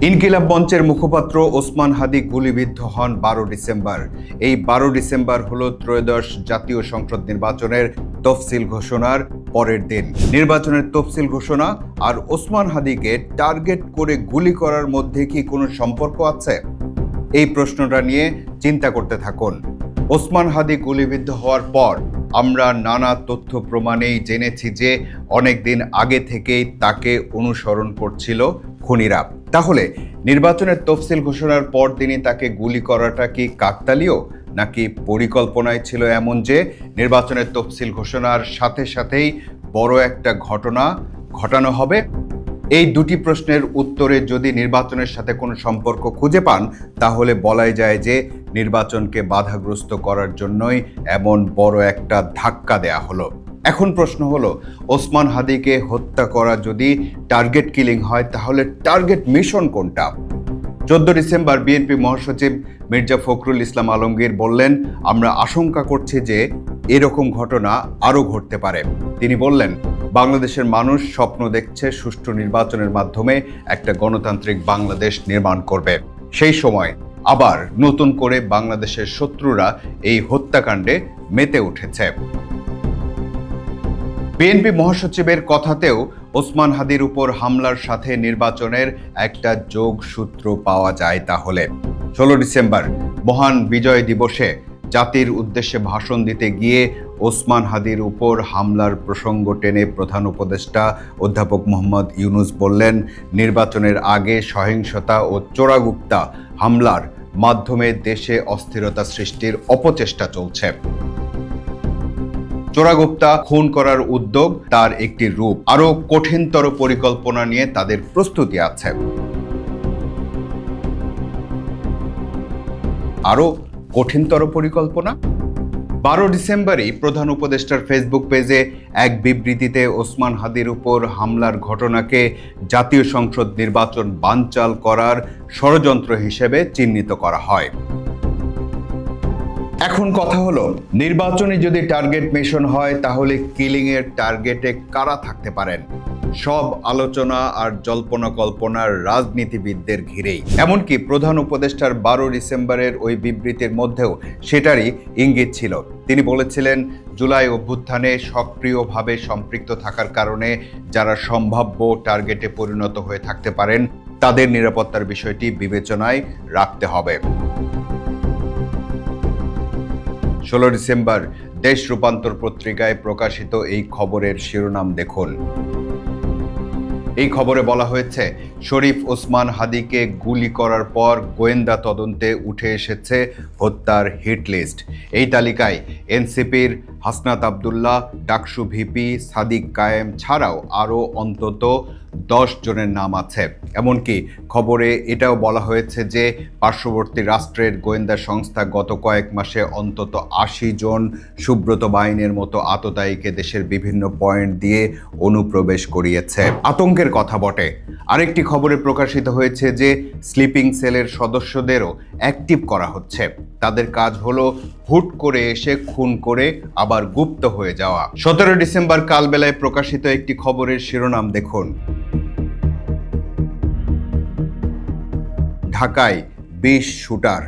ইনকিলাব মঞ্চের মুখপাত্র ওসমান হাদি গুলিবিদ্ধ হন 12 ডিসেম্বর। এই 12 ডিসেম্বর হলো ত্রয়োদশ জাতীয় সংসদ নির্বাচনের তফসিল ঘোষণার পরের দিন। নির্বাচনের তফসিল ঘোষণা আর ওসমান হাদিকে টার্গেট করে গুলি করার মধ্যে কি কোনো সম্পর্ক আছে? এই প্রশ্নটা নিয়ে চিন্তা করতে থাকুন। ওসমান হাদি গুলিবিদ্ধ হওয়ার পর আমরা নানা তথ্য প্রমাণেই জেনেছি যে অনেক দিন আগে থেকেই তাকে অনুসরণ করছিল খুনিরা। তাহলে নির্বাচনের তফসিল ঘোষণার পর দিনই তাকে গুলি করাটা কি কাকতালীয়, নাকি পরিকল্পনায় ছিল এমন যে নির্বাচনের তফসিল ঘোষণার সাথে সাথেই বড় একটা ঘটনা ঘটানো হবে? এই দুটি প্রশ্নের উত্তরে যদি নির্বাচনের সাথে কোনো সম্পর্ক খুঁজে পান, তাহলে বলাই যায় যে নির্বাচনকে বাধাগ্রস্ত করার জন্যই এমন বড় একটা ধাক্কা দেয়া হলো। এখন প্রশ্ন হলো, ওসমান হাদিকে হত্যা করা যদি টার্গেট কিলিং হয়, তাহলে টার্গেট মিশন কোনটা? 14 ডিসেম্বর বিএনপি মহাসচিব মির্জা ফখরুল ইসলাম আলমগীর বললেন, আমরা আশঙ্কা করছি যে এরকম ঘটনা আরও ঘটতে পারে। তিনি বললেন, বাংলাদেশের মানুষ স্বপ্ন দেখছে সুষ্ঠু নির্বাচনের মাধ্যমে একটা গণতান্ত্রিক বাংলাদেশ নির্মাণ করবে। সেই সময় আবার নতুন করে বাংলাদেশের শত্রুরা এই হত্যাকাণ্ডে মেতে উঠেছে। বিএনপি মহাসচিবের কথাতেও ওসমান হাদির উপর হামলার সাথে নির্বাচনের একটা যোগসূত্র পাওয়া যায়। তাহলে 16 ডিসেম্বর মহান বিজয় দিবসে জাতির উদ্দেশ্যে ভাষণ দিতে গিয়ে ওসমান হাদির উপর হামলার প্রসঙ্গ টেনে প্রধান উপদেষ্টা অধ্যাপক মোহাম্মদ ইউনূস বললেন, নির্বাচনের আগে সহিংসতা ও চোরাগুপ্তা হামলার মাধ্যমে দেশে অস্থিরতা সৃষ্টির অপচেষ্টা চলছে। চোরাগুপ্তা খুন করার উদ্যোগ তার একটি রূপ। আরো কঠিনতর পরিকল্পনা নিয়ে তাদের প্রস্তুতি আছে। আরো কঠিনতর পরিকল্পনা? 12 ডিসেম্বরই প্রধান উপদেষ্টার ফেসবুক পেজে এক বিবৃতিতে ওসমান হাদির উপর হামলার ঘটনাকে জাতীয় সংসদ নির্বাচন বানচাল করার ষড়যন্ত্র হিসেবে চিহ্নিত করা হয়। এখন কথা হলো, নির্বাচনে যদি টার্গেট মিশন হয়, তাহলে কিলিং এর টার্গেটে কারা থাকতে পারেন? সব আলোচনা আর জল্পনা কল্পনার রাজনীতিবিদদের ঘিরেই। এমনকি প্রধান উপদেষ্টার 12 ডিসেম্বরের ওই বিবৃতির মধ্যেও সেটারই ইঙ্গিত ছিল। তিনি বলেছিলেন, জুলাই অভ্যুত্থানে সক্রিয়ভাবে সম্পৃক্ত থাকার কারণে যারা সম্ভাব্য টার্গেটে পরিণত হয়ে থাকতে পারেন, তাদের নিরাপত্তার বিষয়টি বিবেচনায় রাখতে হবে। 16 ডিসেম্বর দেশ রূপান্তর পত্রিকায় প্রকাশিত এই খবরের শিরোনাম দেখুন। এই খবরে বলা হয়েছে, শরীফ ওসমান হাদিকে গুলি করার পর গোয়েন্দা তদন্তে উঠে এসেছে হত্যার হিট লিস্ট। এই তালিকায় এনসিপির হাসনাত আবদুল্লাহ, ডাকসু ভিপি সাদিক কায়েম ছাড়াও আরও অন্তত 10 জনের নাম আছে। এমনকি খবরে এটাও বলা হয়েছে যে পার্শ্ববর্তী রাষ্ট্রের গোয়েন্দা সংস্থা গত কয়েক মাসে অন্তত 80 জন সুব্রত বাহিনীর মতো আততায়ীকে দেশের বিভিন্ন পয়েন্ট দিয়ে অনুপ্রবেশ করিয়েছে। আতঙ্কের কথা বটে। আরেকটি খবরে প্রকাশিত হয়েছে যে স্লিপিং সেলের সদস্যদেরও অ্যাক্টিভ করা হচ্ছে। তাদের কাজ হলো হুট করে এসে খুন করে আবার গুপ্ত হয়ে যাওয়া। 17 ডিসেম্বর কালবেলায় প্রকাশিত একটি খবরের শিরোনাম দেখুন, ঢাকায় 20 শুটার।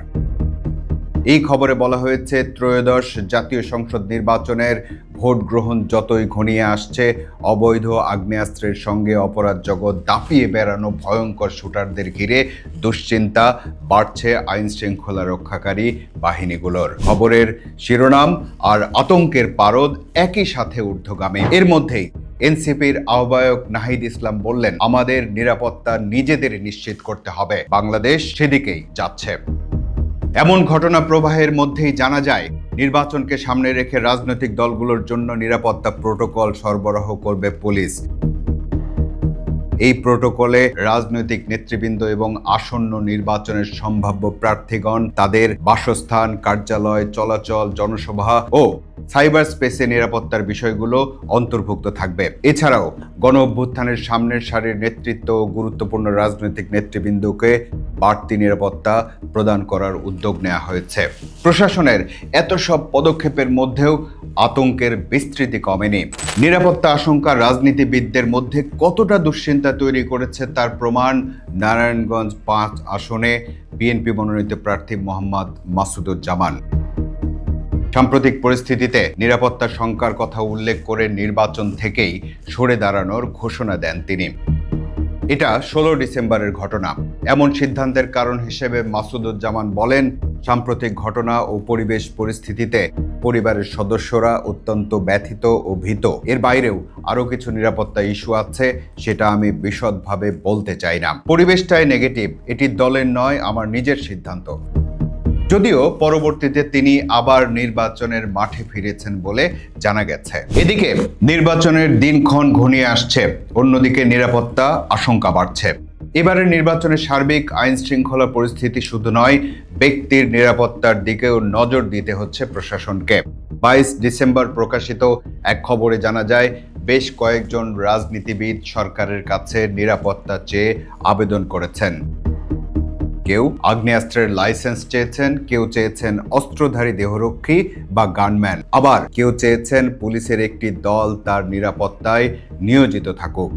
এই খবরে বলা হয়েছে, ত্রয়োদশ জাতীয় সংসদ নির্বাচনের ভোট গ্রহণ যতই ঘনিয়ে আসছে, অবৈধ আগ্নেয়াস্ত্রের সঙ্গে অপরাধ জগৎ দাপিয়ে বেড়ানো ভয়ঙ্কর শুটারদের ঘিরে দুশ্চিন্তা বাড়ছে আইন শৃঙ্খলা রক্ষাকারী বাহিনীগুলোর। খবরের শিরোনাম আর আতঙ্কের পারদ একই সাথে ঊর্ধ্বগামী। এর মধ্যেই এনসিপির আহ্বায়ক নাহিদ ইসলাম বললেন, আমাদের নিরাপত্তা নিজেদের নিশ্চিত করতে হবে। বাংলাদেশ সেদিকেই যাচ্ছে। এমন ঘটনা প্রবাহের মধ্যেই জানা যায়, নির্বাচনকে সামনে রেখে রাজনৈতিক দলগুলোর জন্য নিরাপত্তা প্রোটোকল সরবরাহ করবে পুলিশ। এই প্রোটোকলে রাজনৈতিক নেতৃবৃন্দ এবং আসন্ন নির্বাচনের সম্ভাব্য প্রার্থীগণ তাদের বাসস্থান, কার্যালয়, চলাচল, জনসভা ও সাইবার স্পেসে নিরাপত্তার বিষয়গুলো অন্তর্ভুক্ত থাকবে। এছাড়াও গণ অভ্যুত্থানের সামনের সারির নেতৃত্ব ও গুরুত্বপূর্ণ রাজনৈতিক নেতৃবৃন্দকে বাড়তি নিরাপত্তা প্রদান করার উদ্যোগ নেওয়া হয়েছে। প্রশাসনের এত সব পদক্ষেপের মধ্যেও আতঙ্কের বিস্তৃতি কমেনি। নিরাপত্তা আশঙ্কা রাজনীতিবিদদের মধ্যে কতটা দুশ্চিন্তা তৈরি করেছে তার প্রমাণ নারায়ণগঞ্জ 5 আসনে বিএনপি মনোনীত প্রার্থী মোহাম্মদ মাসুদুজ্জামান। সাম্প্রতিক পরিস্থিতিতে নিরাপত্তা শঙ্কার কথা উল্লেখ করে নির্বাচন থেকেই সরে দাঁড়ানোর ঘোষণা দেন তিনি। এটা 16 ডিসেম্বরের ঘটনা। এমন সিদ্ধান্তের কারণ হিসেবে মাসুদুজ্জামান বলেন, সাম্প্রতিক ঘটনা ও পরিবেশ পরিস্থিতিতে পরিবারের সদস্যরা অত্যন্ত ব্যথিত ও ভীত। এর বাইরেও আরও কিছু নিরাপত্তা ইস্যু আছে, সেটা আমি বিশদভাবে বলতে চাই না। পরিবেশটাই নেগেটিভ, এটি দলের নয়, আমার নিজের সিদ্ধান্ত। যদিও পরবর্তীতে তিনি আবার নির্বাচনের মাঠে ফিরেছেন বলে জানা গেছে। এদিকে নির্বাচনের দিনক্ষণ ঘনিয়ে আসছে, অন্যদিকে নিরাপত্তা আশঙ্কা বাড়ছে। এবারের নির্বাচনের সার্বিক আইন শৃঙ্খলা পরিস্থিতি শুধু নয়, ব্যক্তির নিরাপত্তার দিকেও নজর দিতে হচ্ছে প্রশাসনকে। 22 ডিসেম্বর প্রকাশিত এক খবরে জানা যায়, বেশ কয়েকজন রাজনীতিবিদ সরকারের কাছে নিরাপত্তা চেয়ে আবেদন করেছেন। কেউ আগ্নেয়াস্ত্রের লাইসেন্স চেয়েছেন, কেউ চেয়েছেন অস্ত্রধারী দেহরক্ষী বা গানম্যান, আবার কেউ চেয়েছেন পুলিশের একটি দল তার নিরাপত্তায় নিয়োজিত থাকুক।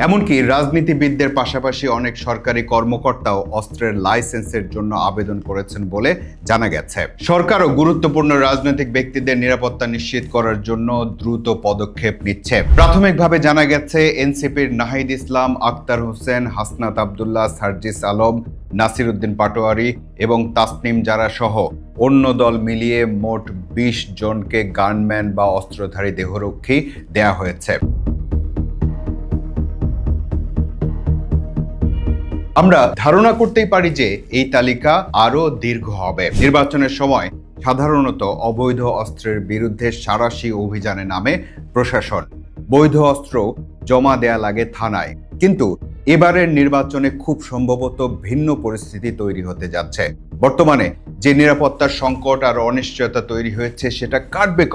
এমনকি রাজনীতিবিদদের পাশাপাশি অনেক সরকারি কর্মকর্তাও অস্ত্রের লাইসেন্সের জন্য আবেদন করেছেন বলে জানা গেছে। সরকারও গুরুত্বপূর্ণ রাজনৈতিক ব্যক্তিদের নিরাপত্তা নিশ্চিত করার জন্য দ্রুত পদক্ষেপ নিচ্ছে। প্রাথমিকভাবে জানা গেছে, এনসিপির নাহিদ ইসলাম, আক্তার হোসেন, হাসনাত আব্দুল্লাহ, সার্জিস আলম, নাসির উদ্দিন পাটোয়ারি এবং তাসনিম জারা সহ অন্য দল মিলিয়ে মোট 20 জনকে গানম্যান বা অস্ত্রধারী দেহরক্ষী দেয়া হয়েছে। আমরা ধারণা করতেই পারি যে এই তালিকা আরও দীর্ঘ হবে। নির্বাচনের সময় সাধারণত অবৈধ অস্ত্রের বিরুদ্ধে সাঁড়াশি অভিযানে নামে প্রশাসন। বৈধ অস্ত্র জমা দেয়া লাগে থানায়, কিন্তু এবারের নির্বাচনে খুব সম্ভবত ভিন্ন পরিস্থিতি তৈরি হতে যাচ্ছে। বর্তমানে যে নিরাপত্তার সংকট আর অনিশ্চয়তা তৈরি হয়েছে, সেটা কাটবে কবে?